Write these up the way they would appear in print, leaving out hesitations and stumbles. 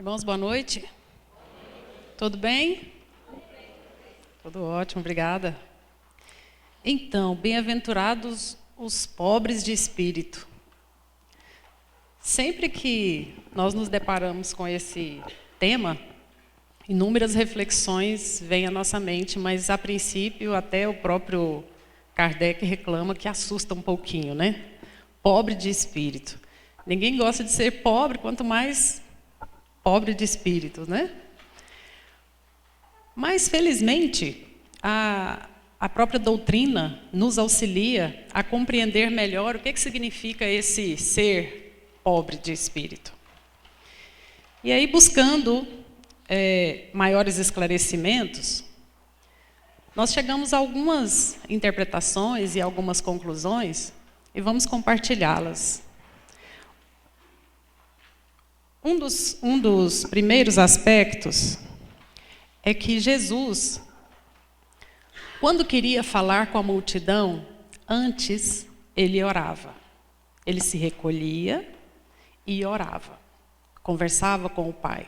Irmãos, boa noite. Tudo bem? Tudo ótimo, obrigada. Então, bem-aventurados os pobres de espírito. Sempre que nós nos deparamos com esse tema, inúmeras reflexões vêm à nossa mente, mas a princípio até o próprio Kardec reclama que assusta um pouquinho, né? Pobre de espírito. Ninguém gosta de ser pobre, quanto mais pobre de espírito, né? Mas, felizmente, a própria doutrina nos auxilia a compreender melhor o que significa esse ser pobre de espírito. E aí, buscando maiores esclarecimentos, nós chegamos a algumas interpretações e algumas conclusões e vamos compartilhá-las. Um dos primeiros aspectos é que Jesus, quando queria falar com a multidão, antes ele orava. Ele se recolhia e orava, conversava com o Pai.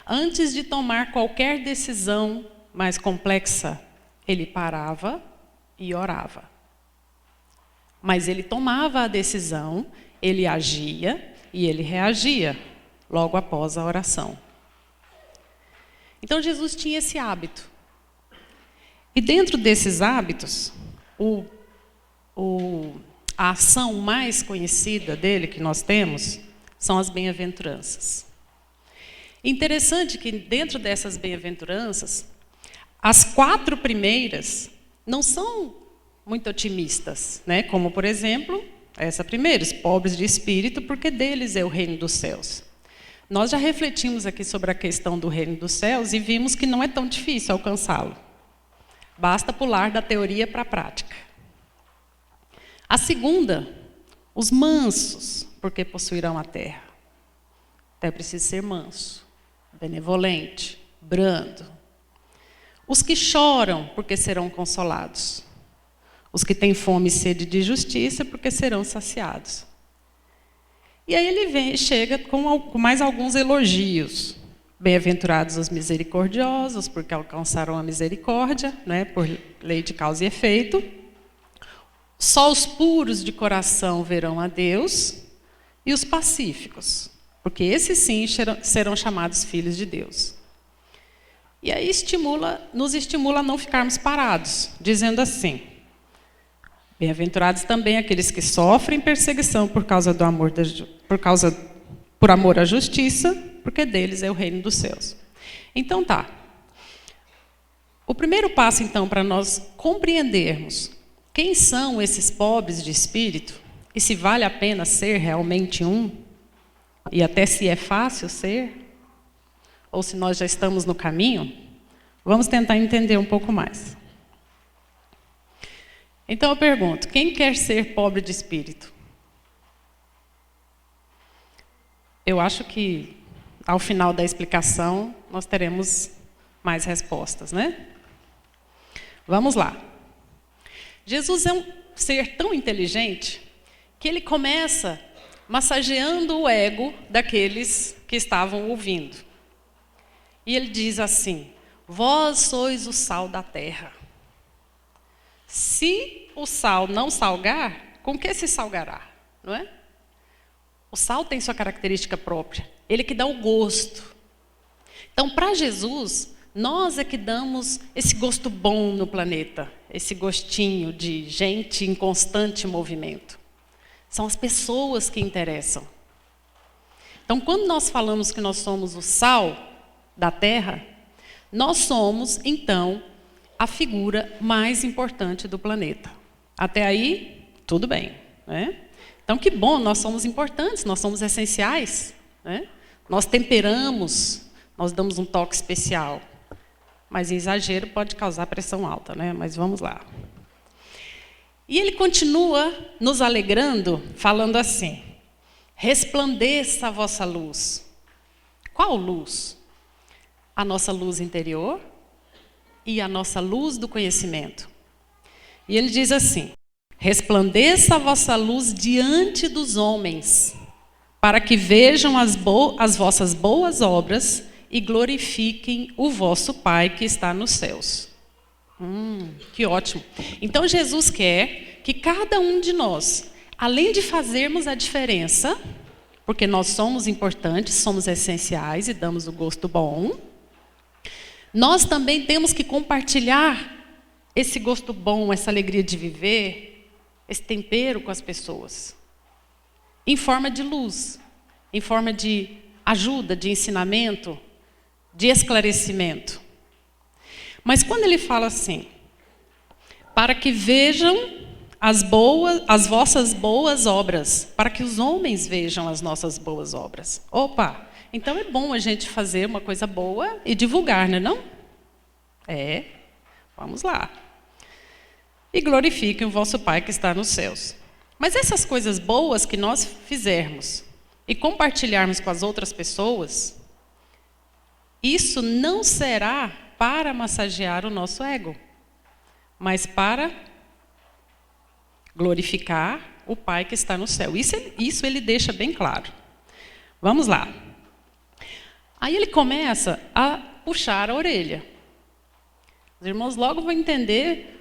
Antes de tomar qualquer decisão mais complexa, ele parava e orava. Mas ele tomava a decisão, ele agia e ele reagia logo após a oração. Então Jesus tinha esse hábito. E dentro desses hábitos, a ação mais conhecida dele que nós temos são as bem-aventuranças. Interessante que dentro dessas bem-aventuranças, as 4 primeiras não são muito otimistas, né? Como, por exemplo, essa primeira, os pobres de espírito, porque deles é o reino dos céus. Nós já refletimos aqui sobre a questão do reino dos céus e vimos que não é tão difícil alcançá-lo. Basta pular da teoria para a prática. A segunda, os mansos, porque possuirão a terra. Então é preciso ser manso, benevolente, brando. Os que choram, porque serão consolados. Os que têm fome e sede de justiça, porque serão saciados. E aí ele chega com mais alguns elogios. Bem-aventurados os misericordiosos, porque alcançarão a misericórdia, né, por lei de causa e efeito. Só os puros de coração verão a Deus. E os pacíficos, porque esses sim serão chamados filhos de Deus. E aí nos estimula a não ficarmos parados, dizendo assim: bem-aventurados também aqueles que sofrem perseguição por amor à justiça, porque deles é o reino dos céus. Então tá. O primeiro passo, então, para nós compreendermos quem são esses pobres de espírito e se vale a pena ser realmente um, e até se é fácil ser, ou se nós já estamos no caminho, vamos tentar entender um pouco mais. Então eu pergunto, quem quer ser pobre de espírito? Eu acho que, ao final da explicação, nós teremos mais respostas, né? Vamos lá. Jesus é um ser tão inteligente que ele começa massageando o ego daqueles que estavam ouvindo. E ele diz assim: vós sois o sal da terra. Se o sal não salgar, com que se salgará? Não é? O sal tem sua característica própria. Ele que dá o gosto. Então, para Jesus, nós é que damos esse gosto bom no planeta. Esse gostinho de gente em constante movimento. São as pessoas que interessam. Então, quando nós falamos que nós somos o sal da terra, nós somos, então, a figura mais importante do planeta. Até aí, tudo bem, né? Então, que bom, nós somos importantes, nós somos essenciais, né? Nós temperamos, nós damos um toque especial. Mas exagero pode causar pressão alta, né? Mas vamos lá. E ele continua nos alegrando, falando assim: resplandeça a vossa luz. Qual luz? A nossa luz interior e a nossa luz do conhecimento. E ele diz assim: resplandeça a vossa luz diante dos homens, para que vejam as vossas boas obras e glorifiquem o vosso Pai que está nos céus. Que ótimo. Então Jesus quer que cada um de nós, além de fazermos a diferença, porque nós somos importantes, somos essenciais e damos o gosto bom, nós também temos que compartilhar esse gosto bom, essa alegria de viver, esse tempero com as pessoas, em forma de luz, em forma de ajuda, de ensinamento, de esclarecimento. Mas quando ele fala assim, para que vejam as vossas boas obras, para que os homens vejam as nossas boas obras. Opa, então é bom a gente fazer uma coisa boa e divulgar, não é não? Vamos lá. E glorifiquem o vosso Pai que está nos céus. Mas essas coisas boas que nós fizermos e compartilharmos com as outras pessoas, isso não será para massagear o nosso ego, mas para glorificar o Pai que está no céu. Isso ele deixa bem claro. Vamos lá. Aí ele começa a puxar a orelha. Os irmãos logo vão entender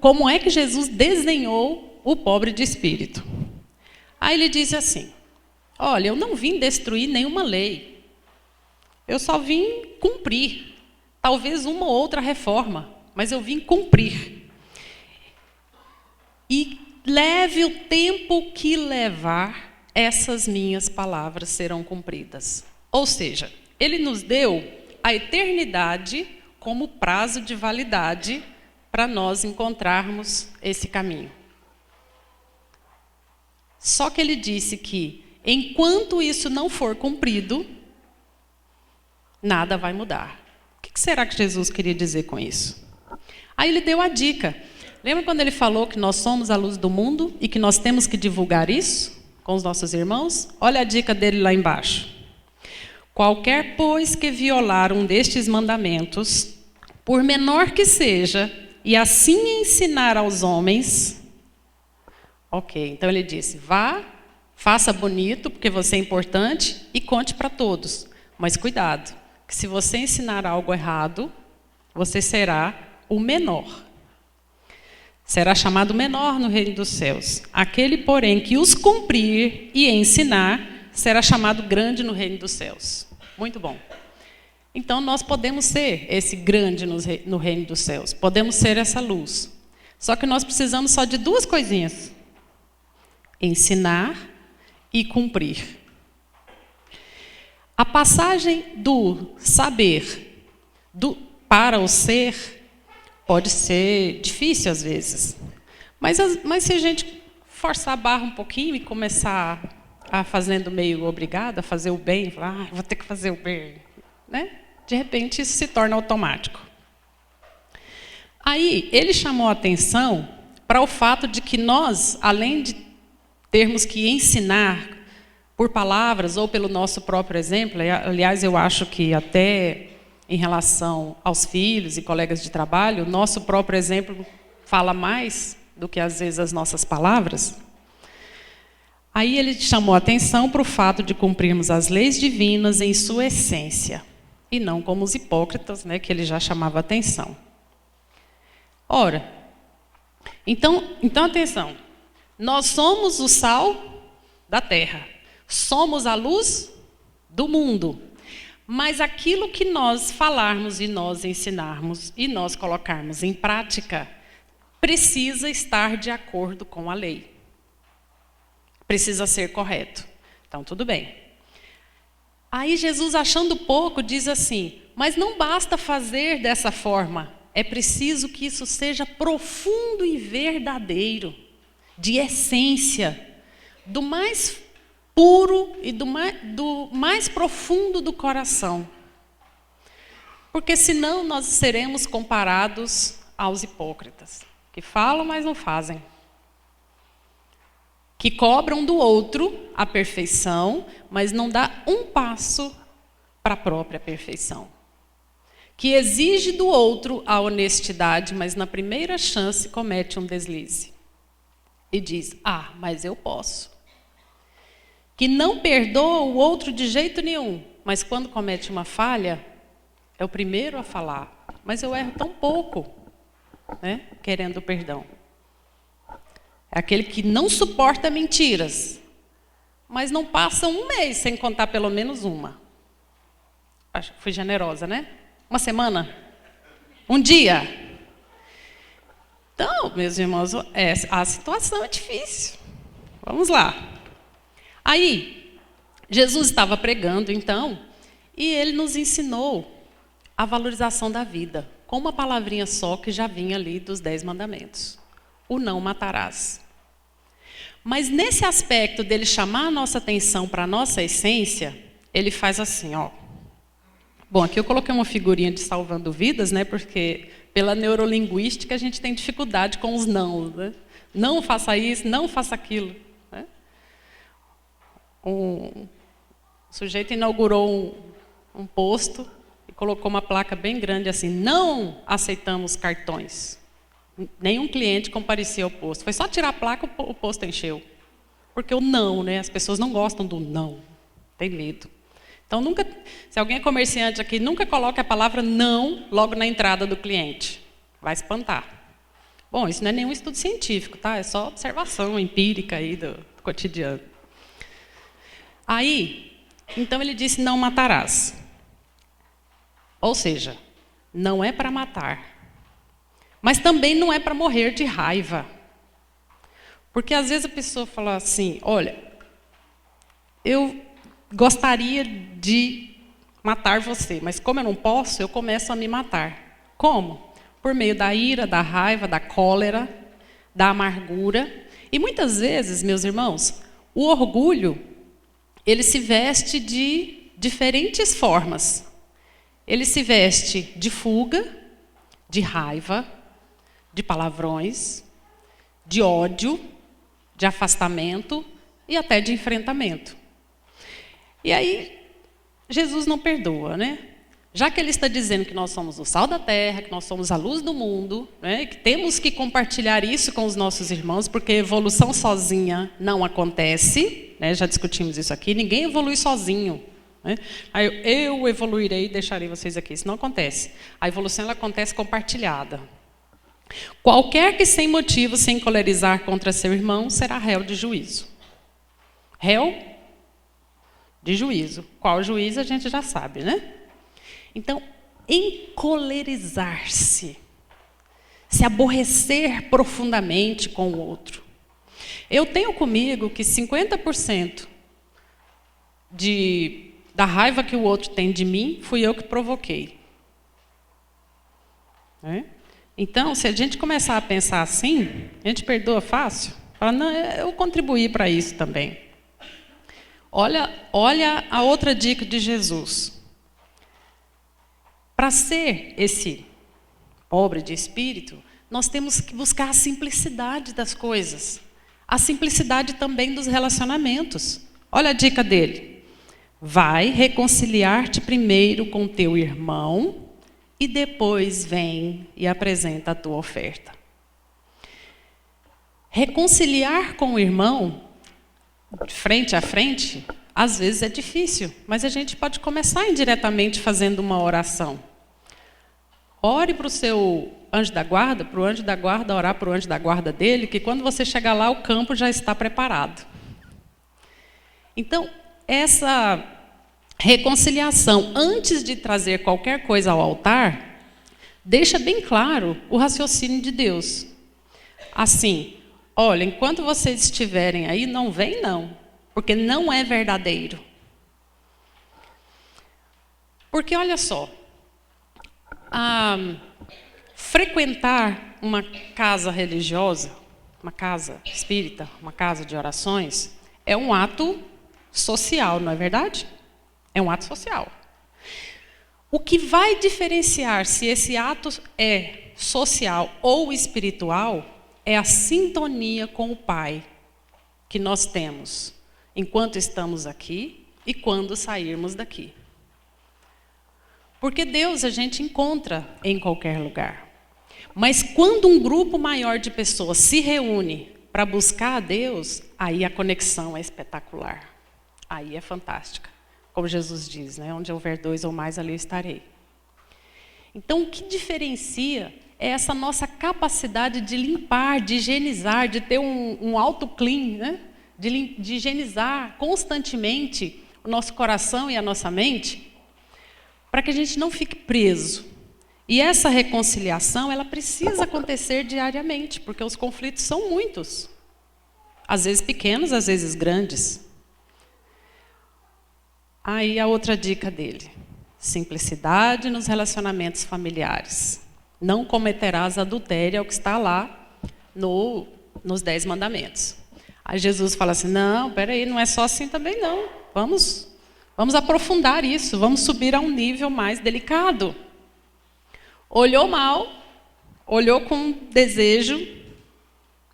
como é que Jesus desenhou o pobre de espírito. Aí ele diz assim, olha, eu não vim destruir nenhuma lei. Eu só vim cumprir. Talvez uma ou outra reforma, mas eu vim cumprir. E leve o tempo que levar, essas minhas palavras serão cumpridas. Ou seja, ele nos deu a eternidade como prazo de validade para nós encontrarmos esse caminho. Só que ele disse que, enquanto isso não for cumprido, nada vai mudar. O que será que Jesus queria dizer com isso? Aí ele deu a dica. Lembra quando ele falou que nós somos a luz do mundo e que nós temos que divulgar isso com os nossos irmãos? Olha a dica dele lá embaixo. Qualquer, pois, que violar um destes mandamentos, por menor que seja, e assim ensinar aos homens... Ok, então ele disse, vá, faça bonito, porque você é importante, e conte para todos. Mas cuidado, que se você ensinar algo errado, você será o menor. Será chamado menor no reino dos céus. Aquele, porém, que os cumprir e ensinar, será chamado grande no reino dos céus. Muito bom. Então, nós podemos ser esse grande no reino dos céus. Podemos ser essa luz. Só que nós precisamos só de duas coisinhas. Ensinar e cumprir. A passagem do saber para o ser pode ser difícil às vezes. Mas se a gente forçar a barra um pouquinho e começar a fazendo meio obrigado, a fazer o bem, falar, vou ter que fazer o bem, né? De repente isso se torna automático. Aí ele chamou a atenção para o fato de que nós, além de termos que ensinar por palavras ou pelo nosso próprio exemplo, aliás, eu acho que até em relação aos filhos e colegas de trabalho, o nosso próprio exemplo fala mais do que às vezes as nossas palavras. Aí ele chamou a atenção para o fato de cumprirmos as leis divinas em sua essência, e não como os hipócritas, né, que ele já chamava a atenção. Ora, então atenção, nós somos o sal da terra, somos a luz do mundo, mas aquilo que nós falarmos e nós ensinarmos e nós colocarmos em prática, precisa estar de acordo com a lei. Precisa ser correto. Então, tudo bem. Aí Jesus, achando pouco, diz assim, mas não basta fazer dessa forma, é preciso que isso seja profundo e verdadeiro, de essência, do mais puro e do mais profundo do coração. Porque senão nós seremos comparados aos hipócritas, que falam, mas não fazem. Que cobram do outro a perfeição, mas não dá um passo para a própria perfeição. Que exige do outro a honestidade, mas na primeira chance comete um deslize. E diz, mas eu posso. que não perdoa o outro de jeito nenhum, mas quando comete uma falha, é o primeiro a falar. Mas eu erro tão pouco, né? Querendo perdão. É aquele que não suporta mentiras, mas não passa um mês sem contar pelo menos uma. Acho que fui generosa, né? Uma semana? Um dia? Então, meus irmãos, a situação é difícil. Vamos lá. Aí, Jesus estava pregando, então, e ele nos ensinou a valorização da vida, com uma palavrinha só que já vinha ali dos 10 mandamentos. O não matarás. Mas nesse aspecto dele chamar a nossa atenção para a nossa essência, ele faz assim, ó. Bom, aqui eu coloquei uma figurinha de salvando vidas, né? Porque pela neurolinguística a gente tem dificuldade com os não, né? Não faça isso, não faça aquilo. Né? O sujeito inaugurou um posto e colocou uma placa bem grande assim, não aceitamos cartões. Nenhum cliente comparecia ao posto. Foi só tirar a placa, o posto encheu. Porque o não, né? As pessoas não gostam do não. Tem medo. Então, se alguém é comerciante aqui, nunca coloque a palavra não logo na entrada do cliente. Vai espantar. Bom, isso não é nenhum estudo científico, tá? É só observação empírica aí do cotidiano. Aí, então ele disse, não matarás. Ou seja, não é para matar. Mas também não é para morrer de raiva. Porque às vezes a pessoa fala assim, olha, eu gostaria de matar você, mas como eu não posso, eu começo a me matar. Como? Por meio da ira, da raiva, da cólera, da amargura. E muitas vezes, meus irmãos, o orgulho, ele se veste de diferentes formas. Ele se veste de fuga, de raiva, de palavrões, de ódio, de afastamento e até de enfrentamento. E aí, Jesus não perdoa, né? Já que ele está dizendo que nós somos o sal da terra, que nós somos a luz do mundo, né? Que temos que compartilhar isso com os nossos irmãos, porque evolução sozinha não acontece, né? Já discutimos isso aqui, ninguém evolui sozinho. Né? Aí eu evoluirei e deixarei vocês aqui, isso não acontece. A evolução ela acontece compartilhada. Qualquer que sem motivo se encolerizar contra seu irmão será réu de juízo. Réu de juízo. Qual juízo a gente já sabe, né? Então, encolerizar-se, se aborrecer profundamente com o outro. Eu tenho comigo que 50% da raiva que o outro tem de mim, fui eu que provoquei. Né? Então, se a gente começar a pensar assim, a gente perdoa fácil. Fala, não, eu contribuí para isso também. Olha a outra dica de Jesus. Para ser esse pobre de espírito, nós temos que buscar a simplicidade das coisas. A simplicidade também dos relacionamentos. Olha a dica dele. Vai reconciliar-te primeiro com teu irmão e depois vem e apresenta a tua oferta. Reconciliar com o irmão, frente a frente, às vezes é difícil, mas a gente pode começar indiretamente fazendo uma oração. Ore para o seu anjo da guarda, para o anjo da guarda orar para o anjo da guarda dele, que quando você chegar lá, o campo já está preparado. Então, essa reconciliação, antes de trazer qualquer coisa ao altar, deixa bem claro o raciocínio de Deus. Assim, olha, enquanto vocês estiverem aí, não vem não, porque não é verdadeiro. Porque olha só, frequentar uma casa religiosa, uma casa espírita, uma casa de orações, é um ato social, não é verdade? É um ato social. O que vai diferenciar se esse ato é social ou espiritual é a sintonia com o Pai que nós temos enquanto estamos aqui e quando sairmos daqui. Porque Deus a gente encontra em qualquer lugar. Mas quando um grupo maior de pessoas se reúne para buscar a Deus, aí a conexão é espetacular. Aí é fantástica. Como Jesus diz, né? Onde houver 2 ou mais, ali eu estarei. Então, o que diferencia é essa nossa capacidade de limpar, de higienizar, de ter um auto-clean, né? De higienizar constantemente o nosso coração e a nossa mente, para que a gente não fique preso. E essa reconciliação, ela precisa acontecer diariamente, porque os conflitos são muitos. Às vezes pequenos, às vezes grandes. Aí a outra dica dele: simplicidade nos relacionamentos familiares. Não cometerás adultério, é o que está lá nos 10 mandamentos. Aí Jesus fala assim: não, peraí, não é só assim também não. Vamos aprofundar isso, vamos subir a um nível mais delicado. Olhou mal, olhou com desejo,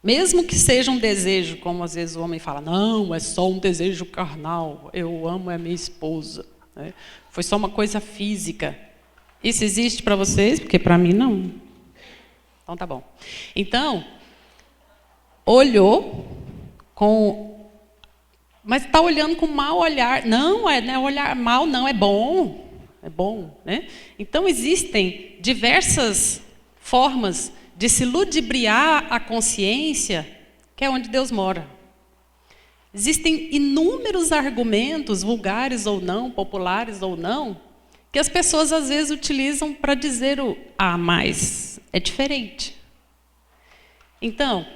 mesmo que seja um desejo, como às vezes o homem fala, não, é só um desejo carnal, eu amo a minha esposa. Né? Foi só uma coisa física. Isso existe para vocês? Porque para mim não. Então tá bom. Então, olhou com... Mas está olhando com mau olhar. Não é olhar mal, não, é bom. É bom, né? Então existem diversas formas de se ludibriar a consciência, que é onde Deus mora. Existem inúmeros argumentos, vulgares ou não, populares ou não, que as pessoas às vezes utilizam para dizer mas é diferente. Então,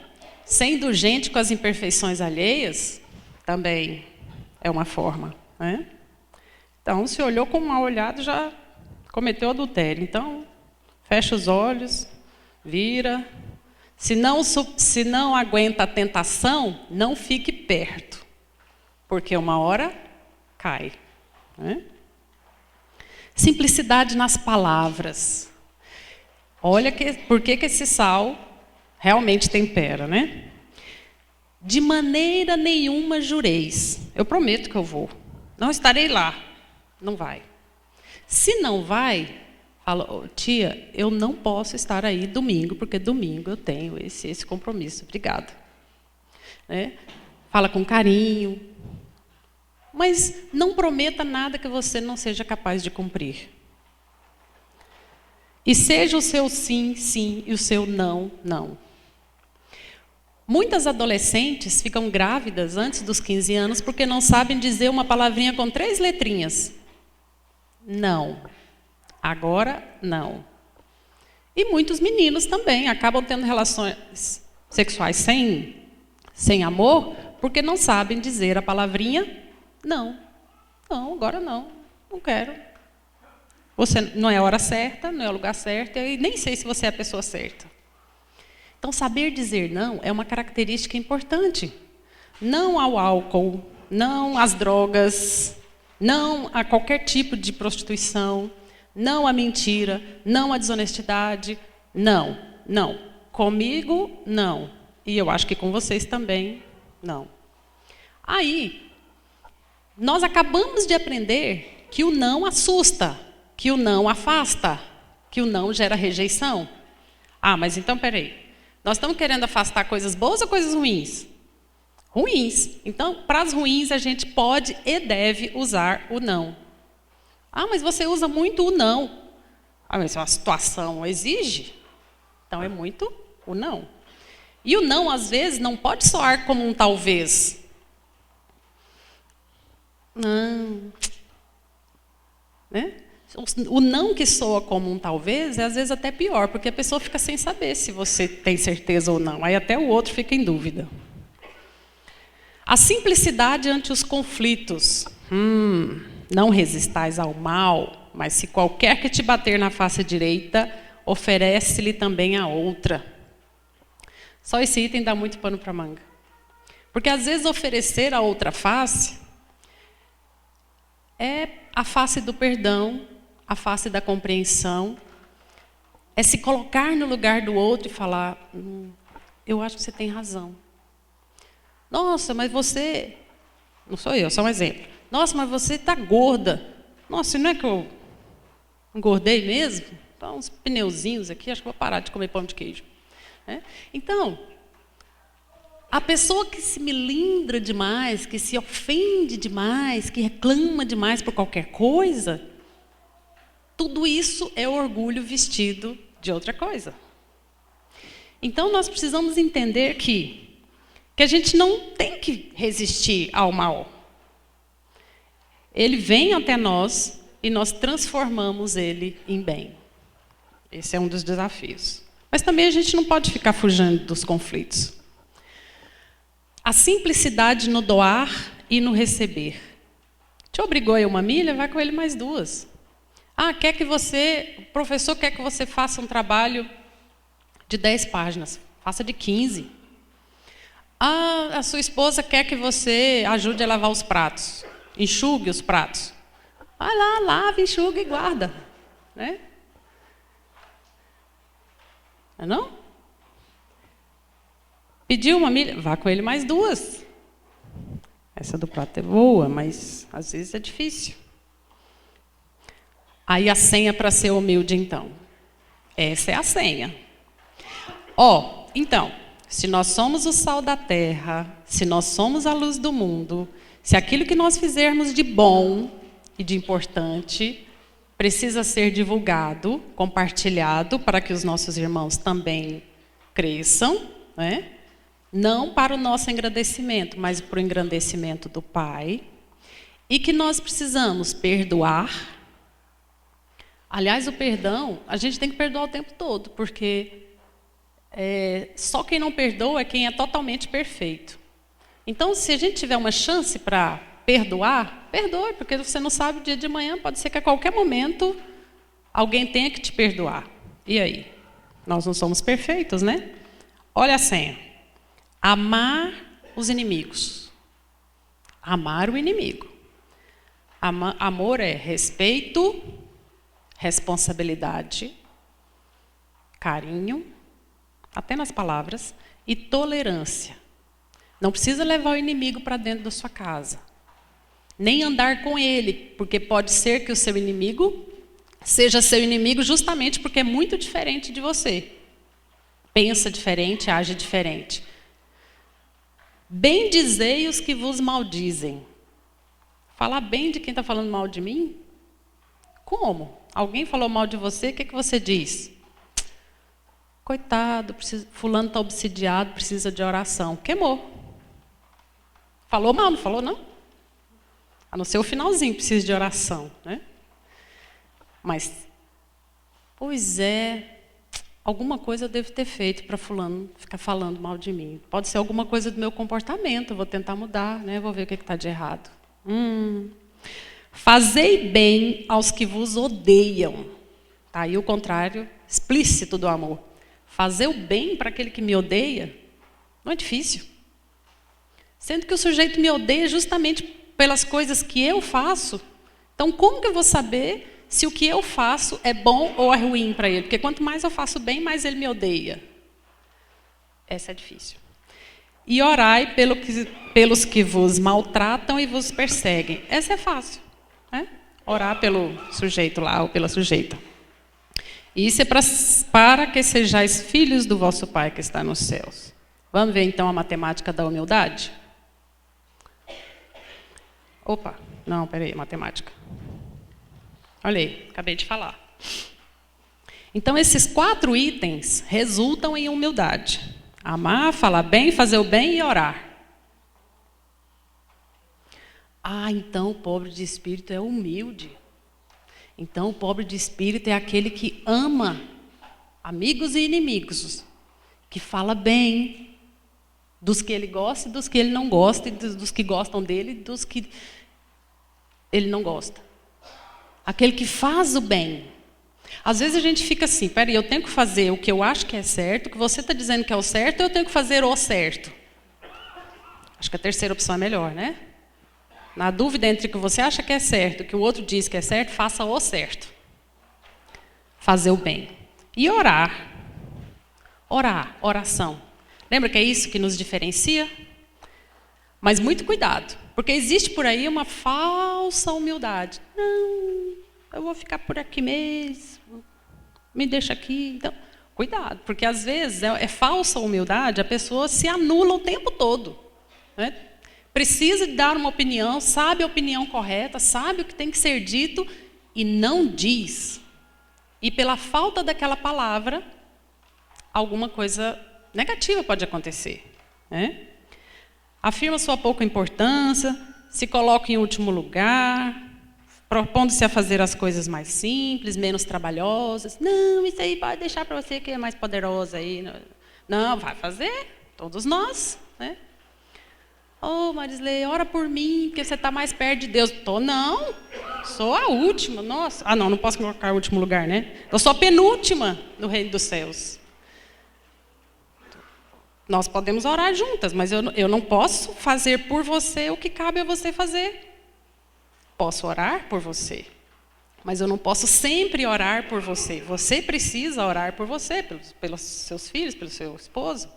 ser indulgente com as imperfeições alheias também é uma forma, né? Então, se olhou com um mal olhado, já cometeu adultério. Então, fecha os olhos, vira. Se não aguenta a tentação, não fique perto, porque uma hora cai. Né? Simplicidade nas palavras. Olha por que esse sal realmente tempera, né? De maneira nenhuma jureis. Eu prometo que eu vou. Não estarei lá. Não vai. Se não vai, fala, tia, eu não posso estar aí domingo, porque domingo eu tenho esse compromisso. Obrigada. Né? Fala com carinho. Mas não prometa nada que você não seja capaz de cumprir. E seja o seu sim, sim, e o seu não, não. Muitas adolescentes ficam grávidas antes dos 15 anos porque não sabem dizer uma palavrinha com 3 letrinhas. Não. Agora, não. E muitos meninos também acabam tendo relações sexuais sem amor porque não sabem dizer a palavrinha não. Não, agora não. Não quero. Você não é a hora certa, não é o lugar certo, e nem sei se você é a pessoa certa. Então, saber dizer não é uma característica importante. Não ao álcool, não às drogas, não a qualquer tipo de prostituição, não à mentira, não à desonestidade, não, não. Comigo, não. E eu acho que com vocês também, não. Aí, nós acabamos de aprender que o não assusta, que o não afasta, que o não gera rejeição. Mas então, peraí. Nós estamos querendo afastar coisas boas ou coisas ruins? Ruins. Então, para as ruins, a gente pode e deve usar o não. Mas você usa muito o não. Mas a situação exige. Então, é muito o não. E o não, às vezes, não pode soar como um talvez. Não. Né? O não que soa como um talvez é às vezes até pior, porque a pessoa fica sem saber se você tem certeza ou não. Aí até o outro fica em dúvida. A simplicidade ante os conflitos. Não resistais ao mal, mas se qualquer que te bater na face direita, oferece-lhe também a outra. Só esse item dá muito pano para manga. Porque às vezes oferecer a outra face é a face do perdão, a face da compreensão, é se colocar no lugar do outro e falar, eu acho que você tem razão. Nossa, mas você... Não sou eu, só um exemplo. Nossa, mas você está gorda. Nossa, não é que eu engordei mesmo? Então, uns pneuzinhos aqui, acho que vou parar de comer pão de queijo. Então, A pessoa que se melindra demais, que se ofende demais, que reclama demais por qualquer coisa, tudo isso é orgulho vestido de outra coisa. Então, nós precisamos entender que a gente não tem que resistir ao mal. Ele vem até nós e nós transformamos ele em bem. Esse é um dos desafios. Mas também a gente não pode ficar fugindo dos conflitos. A simplicidade no doar e no receber. Te obrigou a ir uma milha, vai com ele mais 2. O professor quer que você faça um trabalho de 10 páginas, faça de 15. A sua esposa quer que você ajude a lavar os pratos, enxugue os pratos. Vai lá, lava, enxuga e guarda. Né? Não? Pediu uma milha, vá com ele mais 2. Essa do prato é boa, mas às vezes é difícil. Aí a senha para ser humilde, então. Essa é a senha. Então, se nós somos o sal da terra, se nós somos a luz do mundo, se aquilo que nós fizermos de bom e de importante precisa ser divulgado, compartilhado, para que os nossos irmãos também cresçam, né? Não para o nosso engrandecimento, mas para o engrandecimento do Pai. E que nós precisamos perdoar. Aliás, o perdão, a gente tem que perdoar o tempo todo, porque só quem não perdoa é quem é totalmente perfeito. Então, se a gente tiver uma chance para perdoar, perdoe, porque você não sabe o dia de amanhã, pode ser que a qualquer momento alguém tenha que te perdoar. E aí? Nós não somos perfeitos, né? Olha a senha. Amar os inimigos. Amar o inimigo. Amor é respeito, responsabilidade, carinho, até nas palavras, e tolerância. Não precisa levar o inimigo para dentro da sua casa. Nem andar com ele, porque pode ser que o seu inimigo seja seu inimigo justamente porque é muito diferente de você. Pensa diferente, age diferente. Bendizei os que vos maldizem. Falar bem de quem está falando mal de mim? Como? Alguém falou mal de você, o que você diz? Coitado, fulano está obsidiado, precisa de oração. Queimou. Falou mal, não falou não? A não ser o finalzinho, precisa de oração. Né? Mas, pois é, alguma coisa eu devo ter feito para fulano ficar falando mal de mim. Pode ser alguma coisa do meu comportamento, eu vou tentar mudar, né? Vou ver o que está de errado. Fazei bem aos que vos odeiam. Tá aí o contrário explícito do amor. Fazer o bem para aquele que me odeia não é difícil. Sendo que o sujeito me odeia justamente pelas coisas que eu faço. Então, como que eu vou saber se o que eu faço é bom ou é ruim para ele? Porque quanto mais eu faço bem, mais ele me odeia. Essa é difícil. E orai pelos que vos maltratam e vos perseguem. Essa é fácil. Né? Orar pelo sujeito lá ou pela sujeita. Isso é para que sejais filhos do vosso Pai que está nos céus. Vamos ver então a matemática da humildade? Opa, não, peraí, matemática. Olha aí, acabei de falar. Então, esses 4 itens resultam em humildade. Amar, falar bem, fazer o bem e orar. Então o pobre de espírito é humilde. Então o pobre de espírito é aquele que ama amigos e inimigos, que fala bem dos que ele gosta e dos que ele não gosta, e dos que gostam dele e dos que ele não gosta. Aquele que faz o bem. Às vezes a gente fica assim, peraí, eu tenho que fazer o que eu acho que é certo, o que você está dizendo que é o certo, eu tenho que fazer o certo. Acho que a terceira opção é melhor, né? Na dúvida entre o que você acha que é certo e o que o outro diz que é certo, faça o certo. Fazer o bem. E orar. Orar, oração. Lembra que é isso que nos diferencia? Mas muito cuidado, porque existe por aí uma falsa humildade. Não, eu vou ficar por aqui mesmo, me deixa aqui. Então, Cuidado, porque às vezes é falsa humildade, a pessoa se anula o tempo todo, né? Precisa dar uma opinião, sabe a opinião correta, sabe o que tem que ser dito e não diz. E pela falta daquela palavra, alguma coisa negativa pode acontecer, né? Afirma sua pouca importância, se coloca em último lugar, propondo-se a fazer as coisas mais simples, menos trabalhosas. Não, isso aí pode deixar para você que é mais poderosa aí. Não, vai fazer, todos nós, né? Ô, Marisley, ora por mim, porque você está mais perto de Deus. Não, sou a última, nossa. Ah, não posso colocar o último lugar, né? Eu sou a penúltima no reino dos céus. Nós podemos orar juntas, mas eu não posso fazer por você o que cabe a você fazer. Posso orar por você, mas eu não posso sempre orar por você. Você precisa orar por você, pelos seus filhos, pelo seu esposo.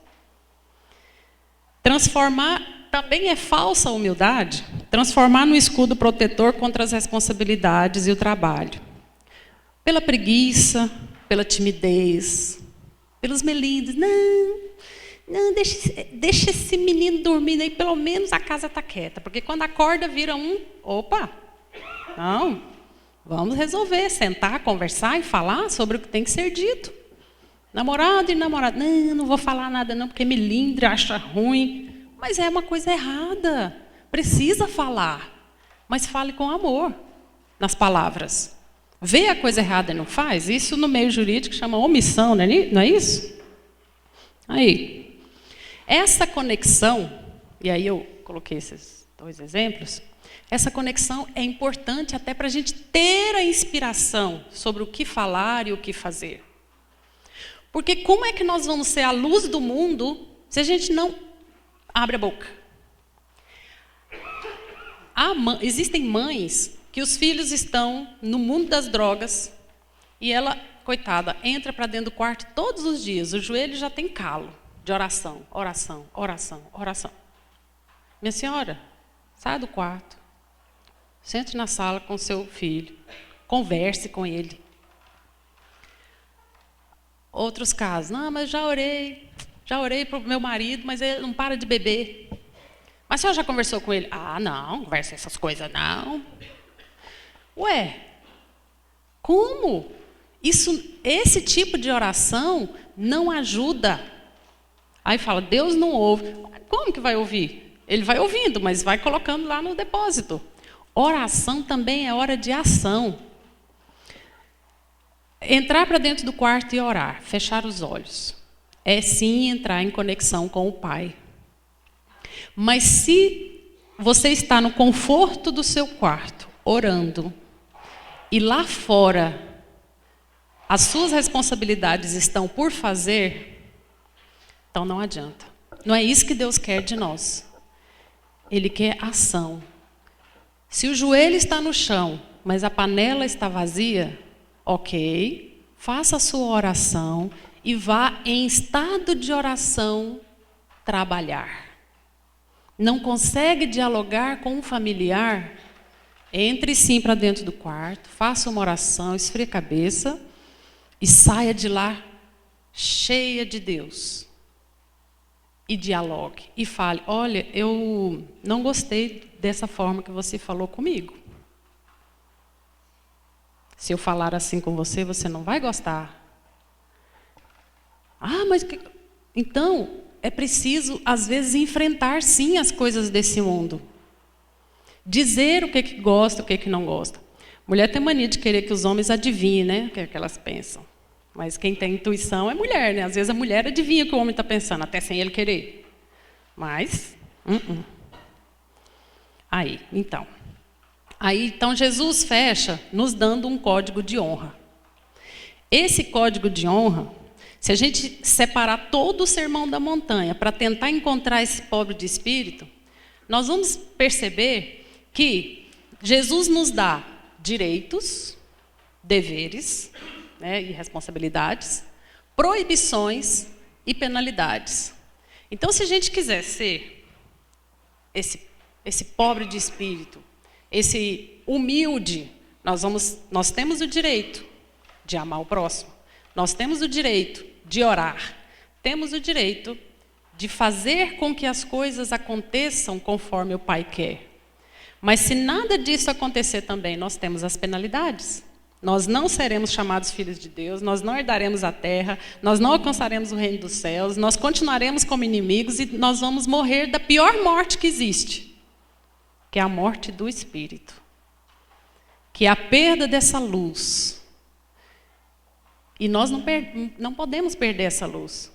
Transformar também é falsa humildade. Transformar no escudo protetor contra as responsabilidades e o trabalho. Pela preguiça, pela timidez, pelos melindres. Não, deixa esse menino dormindo aí, pelo menos a casa está quieta. Porque quando acorda, vira não, vamos resolver, sentar, conversar e falar sobre o que tem que ser dito. Namorado e namorada, não vou falar nada não, porque melindre, acha ruim. Mas é uma coisa errada, precisa falar. Mas fale com amor nas palavras. Vê a coisa errada e não faz, isso no meio jurídico chama omissão, não é isso? Aí, essa conexão, e aí eu coloquei esses 2 exemplos, essa conexão é importante até para a gente ter a inspiração sobre o que falar e o que fazer. Porque como é que nós vamos ser a luz do mundo se a gente não abre a boca? Existem mães que os filhos estão no mundo das drogas e ela, coitada, entra para dentro do quarto todos os dias, o joelho já tem calo de oração, oração, oração, oração. Minha senhora, saia do quarto, sente na sala com seu filho, converse com ele. Outros casos, não, mas já orei para o meu marido, mas ele não para de beber. Mas a senhora já conversou com ele? Ah, não, conversa essas coisas não. Ué, como? Esse tipo de oração não ajuda. Aí fala, Deus não ouve. Como que vai ouvir? Ele vai ouvindo, mas vai colocando lá no depósito. Oração também é hora de ação. Entrar para dentro do quarto e orar, fechar os olhos. É sim entrar em conexão com o Pai. Mas se você está no conforto do seu quarto, orando, e lá fora as suas responsabilidades estão por fazer, então não adianta. Não é isso que Deus quer de nós. Ele quer ação. Se o joelho está no chão, mas a panela está vazia, ok, faça a sua oração e vá em estado de oração trabalhar. Não consegue dialogar com um familiar? Entre sim para dentro do quarto, faça uma oração, esfrie a cabeça e saia de lá cheia de Deus. E dialogue e fale, olha, eu não gostei dessa forma que você falou comigo. Se eu falar assim com você, você não vai gostar. Ah, mas então é preciso às vezes enfrentar sim as coisas desse mundo. Dizer o que gosta, o que não gosta. Mulher tem mania de querer que os homens adivinhem, né, o que é que elas pensam. Mas quem tem intuição é mulher, né? Às vezes a mulher adivinha o que o homem está pensando, até sem ele querer. Mas, Aí, então Jesus fecha nos dando um código de honra. Esse código de honra, se a gente separar todo o Sermão da Montanha para tentar encontrar esse pobre de espírito, nós vamos perceber que Jesus nos dá direitos, deveres, né, e responsabilidades, proibições e penalidades. Então, se a gente quiser ser esse pobre de espírito, esse humilde, nós temos o direito de amar o próximo, nós temos o direito de orar. Temos o direito de fazer com que as coisas aconteçam conforme o Pai quer. Mas se nada disso acontecer também, nós temos as penalidades. Nós não seremos chamados filhos de Deus, nós não herdaremos a terra, nós não alcançaremos o reino dos céus, nós continuaremos como inimigos e nós vamos morrer da pior morte que existe, que é a morte do Espírito, que é a perda dessa luz. E nós não podemos perder essa luz,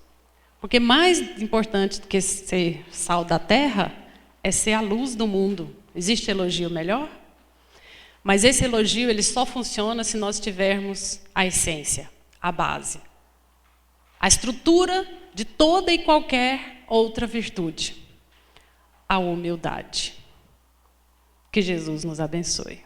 porque mais importante do que ser sal da terra é ser a luz do mundo. Existe elogio melhor? Mas esse elogio ele só funciona se nós tivermos a essência, a base, a estrutura de toda e qualquer outra virtude, a humildade. Que Jesus nos abençoe.